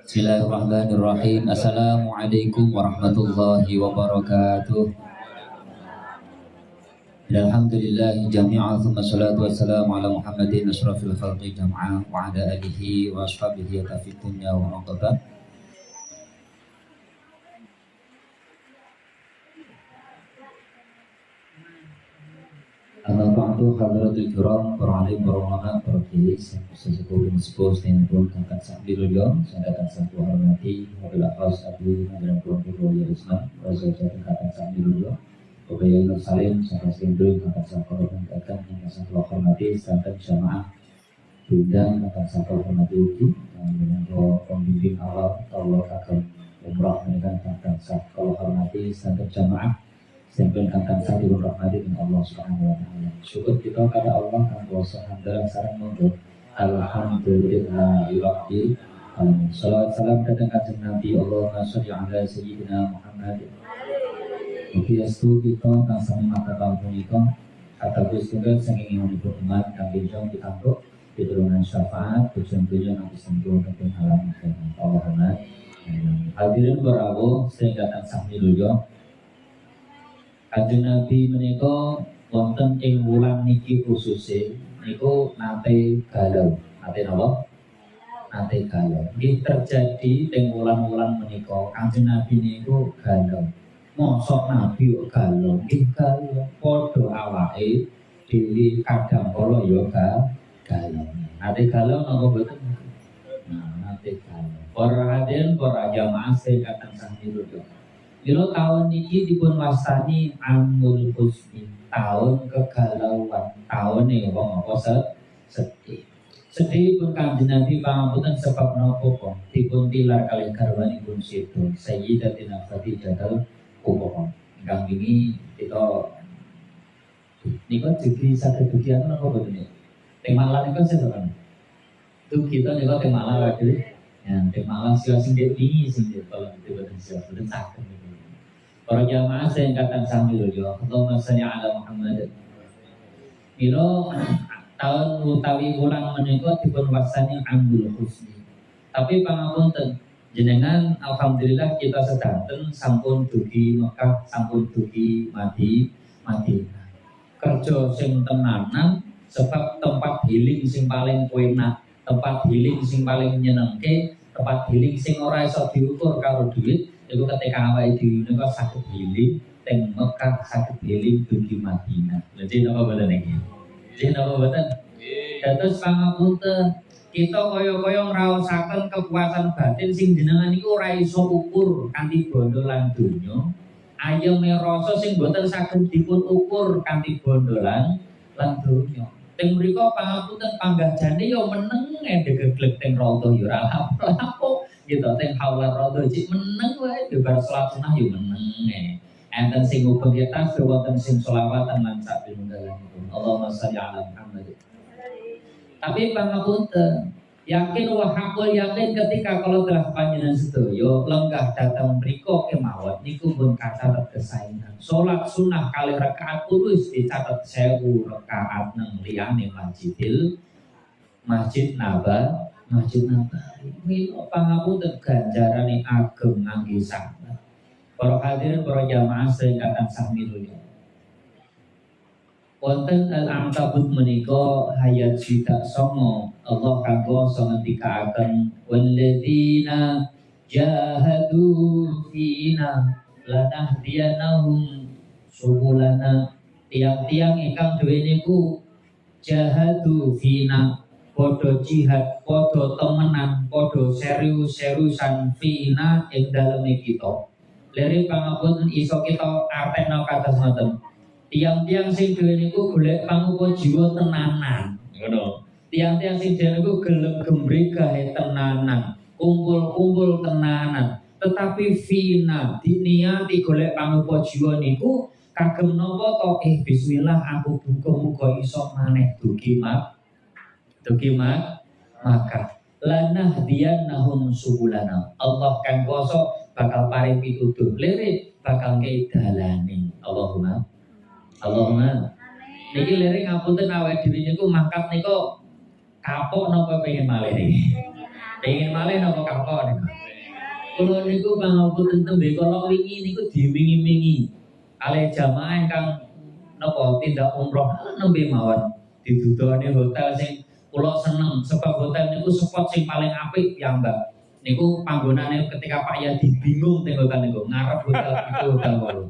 Bismillahirrahmanirrahim. Assalamualaikum warahmatullahi wabarakatuh. Alhamdulillah jami'an thumma salatu wassalamu ala Muhammadin asyrafil khalqi jam'a wa ala alihi wa ashabihi fid dunya wa uqba. Amma ba'du hadratul kiram, para alim, para ulama, para kiai, sesepuh dan sepuh dan pun kakak sahabilullah, sangkatan satu hormati, wabil akhas abu dan kelompok roya Islam, rasul jatuh kakak sahabilullah, Bapak Nur Salim, sangkat sindul, kakak sahabat dan kakak yang kasih hormati, sangkat jamaah, diundang kakak sahabat hormati uki, dan dengan pembimbing awal, Allah akan umrah menekan kakak sahabat hormati, sangkat jamaah, sampai akan satu rahmati dengan Allah Subhanahu wa taala. Syukur kita kepada Allah yang kuasa dalam sarang mundur. Alhamdulillah rabbil alamin. Salawat salam datang kanjeng Nabi Allahumma sholli ala sayyidina Muhammad. Mugi astu kita kang sami makaten punika ataupun tunggal saking ingin iman kang benjong ditangkuk pitulungan syafaat tujuan-tujuan yang disentuh dengan alam akhirat. Allahumma amin. Hadirin barawo sehingga datang sami luyo. Kanjeng Nabi menika wonten ing wulan niki khususe niku nate galau. Nate napa? Nate galau. Nggih terjadi ing wulan-wulan menika Kanjeng Nabi niku galau. Mosok Nabi kok galau? Nggih galau. Padha awake dhewe kadang kala ya galau. Nate galau napa boten? Nate galau. Para hadirin, para jamaah sing kadang sami lho. Bila tahun ini dipun wastani amul husni, tahun kegalauan, tahun nih wong apa sedih. Sedih pun kanjeng Nabi pangapunten sebab napa kok dipun tilar kalih garwanipun sedo Sayyidatina Khadijatul Kubra. Ingkang wingi kita niku jadi saged dugian napa boten niku. Teng Malang niku sedokan. Itu kita niku teng Malang wae. Ya, teng Malang sing wingi sing kalau boten boten saged. Para jamaah saya katakan sambil yo, Allahumma sholli ala Muhammad. Ilo tahun utawi bulan menika dipun waksani ambil husni. Tapi pangapunten jenengan alhamdulillah kita sedanten sampun dugi Mekah, sampun dugi Madinah. Kerja sing tenanan sebab tempat healing sing paling enak, tempat healing sing paling nyenengke, tempat healing sing ora iso diukur karo duit. Itu ketika awal di Indonesia sakit healing, teng Mekah sakit healing dugi Madinah. Jadi apa betul nih? Jadi apa betul? Terus pangapunten kita koyo-koyo ngraosaken kepuasan batin sing jenengan iku ora iso ukur kanthi bondo lan donya. Ayeme rasa sing boten saged dipun ukur kanthi bondo lan donya. Teng mriku pangapunten panggahjane yo meneng geglek teng roto yo ora apa-apa. Gitu, teng haulan rodo cik meneng wae debar salat sunah yo meneng enten sing ubeng kita wonten sing selawatan lan sak pinunggalanipun Allahumma sholli ala Muhammad. Tapi pangapunten yakin wa hakul yakin ketika kalau telah panjenengan sedaya lenggah datang mriku kemawon niku pun kacatet kesaenan salat sunah kalih rakaat terus dicatet 1000 rakaat nang liyane Masjid Nabawi. Milo pangapunten ganjarane ageng ngangge sabar. Para hadirin, para jamaah sing katan sami lho. Wonten al-Ankabut menika hayat swidak songo Allah kanggo ngendikaaken walladzina jahadu fina lanahdiyanahum subulana. Tiang-tiang ingkang duwe niku jahadu fina podo jihad, podo temenan, podo serius-seriusan fina ing daleme kita. Lere pangapunten iso kita artekno kados ngoten. Tiang-tiang sing dhewe niku golek pangupa jiwa tenanan, ngono. Tiang-tiang sing dhewe niku gelem gembre gawe tenanan, kumpul-kumpul tenanan. Tetapi fina diniati golek pangupa jiwa niku kagem napa to bismillah aku muga-muga iso maneh dugi maka lanahdiyannahum subulana. Allah kang kuwasa bakal paring pituduh lirik bakal kei dalane. Allahumma niki lirik ngapunten awake dhewe niku mangkat niku kapok napa pengen malih niki Pengen malih napa kakon. Kula niku pangapunten tembe kala wingi niku dimingi-mingi kalih jamaah ingkang napa tindak umroh nembe mawon didudoni hotel sing kula seneng sebab hotel niku spot sing paling apik piyambak. Niku panggonane ketika Pak Yadi bingung teng hotel niku ngarep hotel itu hotel wolu.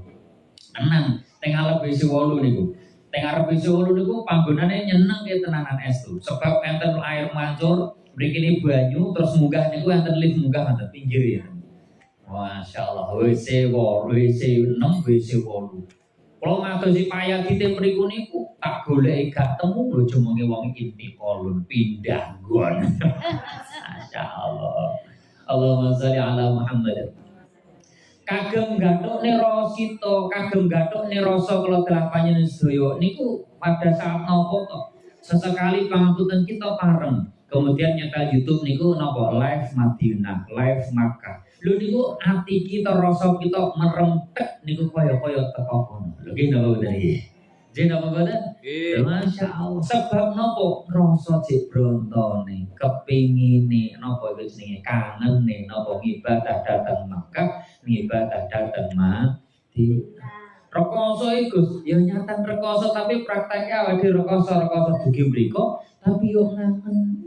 Tenan teng ngarep WC wolu niku. Teng ngarep WC wolu niku panggonane nyenengke tenanan estu sebab enten air mancur mriki banyu terus munggah niku enten lift munggah enten pinggir ya. Masya Allah, WC 8, WC 6, WC 8. Kalau ngatosi payah kita mriku niku tak golek gak temu lho jenenge wong inti kolon pindah gon. Masya Allah. Allahumma sholli ala Muhammad. Kagem gathukne Rosito, kagem gathukne rasa kula delapanyen sedaya niku pada saat napa to? Sesekali pangapunten kita pareng. Kemudian nyetel YouTube niku napa live Madinah, live Makkah. Lho niku ati kita rasa kita merempet niku kaya-kaya teko kono. Lho nggih napa boten iki? Nggih napa boten? Nggih. Masyaallah. Sebab napa rasa jek brontone, kepingine napa iki jenenge kangen napa ibadah dateng Makkah, ibadah dateng Madinah. Rekoso iku ya nyatan rekoso tapi prakteknya awake rekoso dugi mriko tapi yo ngangen.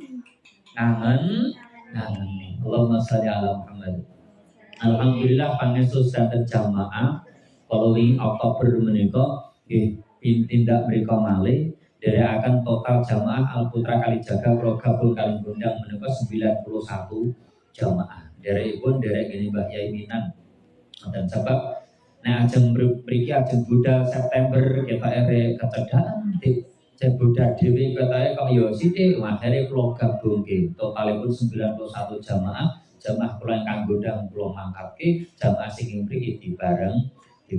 Allahumma sholli ala Muhammad. Alhamdulillah pangestu saten jamaah following Oktober menika nggih tindak mriku malih akan total jamaah Al Putra Kalijaga kula gabung kali gondang menika 91 jamaah. Derekipun derek gini Mbah Yai Minan. Dan sebab nek ajeng mriki ajeng budal September kita ere kecedhakan Buddha Dewi katanya kok yo sithik akhire kula gabungke totalipun 91 jamaah kula ingkang gondang kula mangkatke jamaah sing mriki dibarengke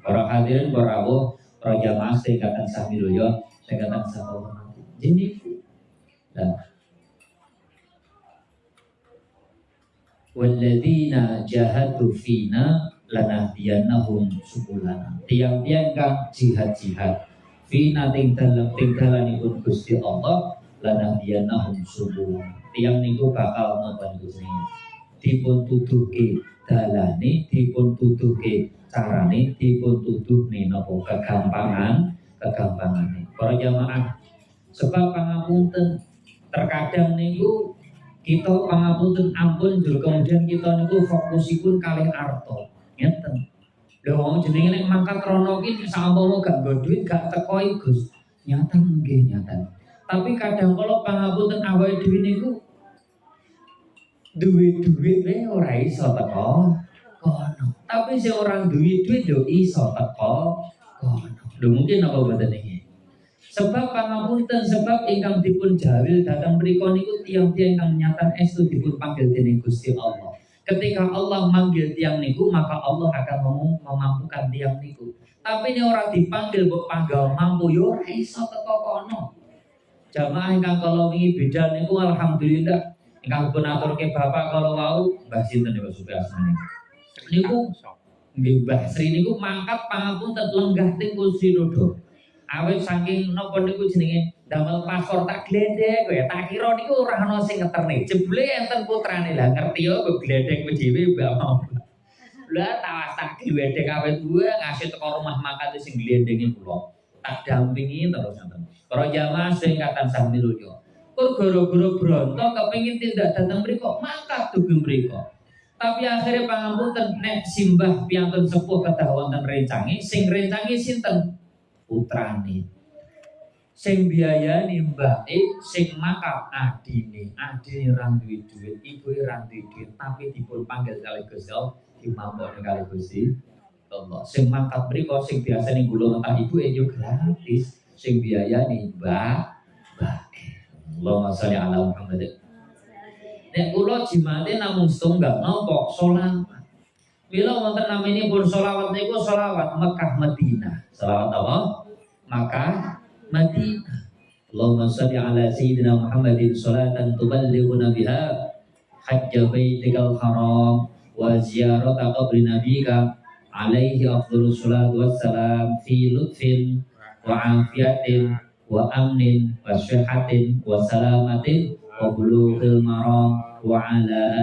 para hadirin para rawuh para jamaah sing katan sami loya sing katan sami jeniki lah walladzina jahadu fina lanahdiyannahum subulana tiang-tiang kang jihad fina ting dalanipun Gusti Allah lanahdiyannahum subul. Tiang niku bakal napa niku jenenge dipun tuduhke dalane, dipun tuduhke carane, dipun tuduhne napa kagampangane. Para jamaah sebab pangapunten terkadang niku kita pangapunten ampun jur kemudian kita niku fokusipun kalih arta. Ngeten. Lha wong jenenge nek mangkat rono ki sampama gak nggo duit gak teko Gus. Nyata nggih nyata. Tapi kadang kala pangapunten awake dhewe niku duwe duit ora iso teko kono. Tapi sing ora duwe duit yo iso teko kono. Lho mungkin apa boten iki? Sebab pangapunten sebab ingkang dipun jawil datang mriku niku tiyang-tiyang ingkang nyatan estu dipun panggil dening Gusti Allah. Ketika Allah manggil tiang niku maka Allah akan memampukan tiang niku. Tapi ini orang dipanggil mbok panggal mampu yo ora iso teko kono. Jamaah ingkang kala wingi beda niku alhamdulillah ingkang pun aturke Bapak kala wau Mbah sinten niku supaya asmane. Niku nggih Mbah Sri niku mangkat pangapunten lenggah teng kursi roda. Awit saking napa niku jenenge damel paspor tak glendek kowe tak kira niku ora ana sing ngeterne jebule enten putrane lah ngerti yo kok glendek dhewe mbak mau lah tawas tak glendek awet dua ngasih teko rumah makan sing glendengi kula tak dampingi terus enten para jamaah sing katan sami loyo kur goro-goro bronto kepengin tindak dateng mriko mangkat dugi mriko tapi akhirnya pangapunten nek simbah piyantun sepuh kedah wonten rencange sing rencange sinten putrane sing biayani mbake sing makap adine ora duwe duit ibu ora duwe duit tapi dipun panggil kali Gusti Allah dimampune kali Gusti Allah sing makap mriko sing biasane gulung entah ibu yo gratis sing biayani mbake Allahumma sholli ala Muhammad. Nek kula jimate namung setunggal napa selawat bila wonten namine pun selawat niku selawat Mekah Madinah selawat apa Makkah Madinah. Allahumma sholli ala sayyidina Muhammadin sholatan tuballighuna biha hajja baitikal haram wa ziyarata qabri nabika alaihi afdhalus salatu wassalam fi lutfin wa afiyatin wa amnin wa sihhatin wa salamatin wa bulughil maram wa ala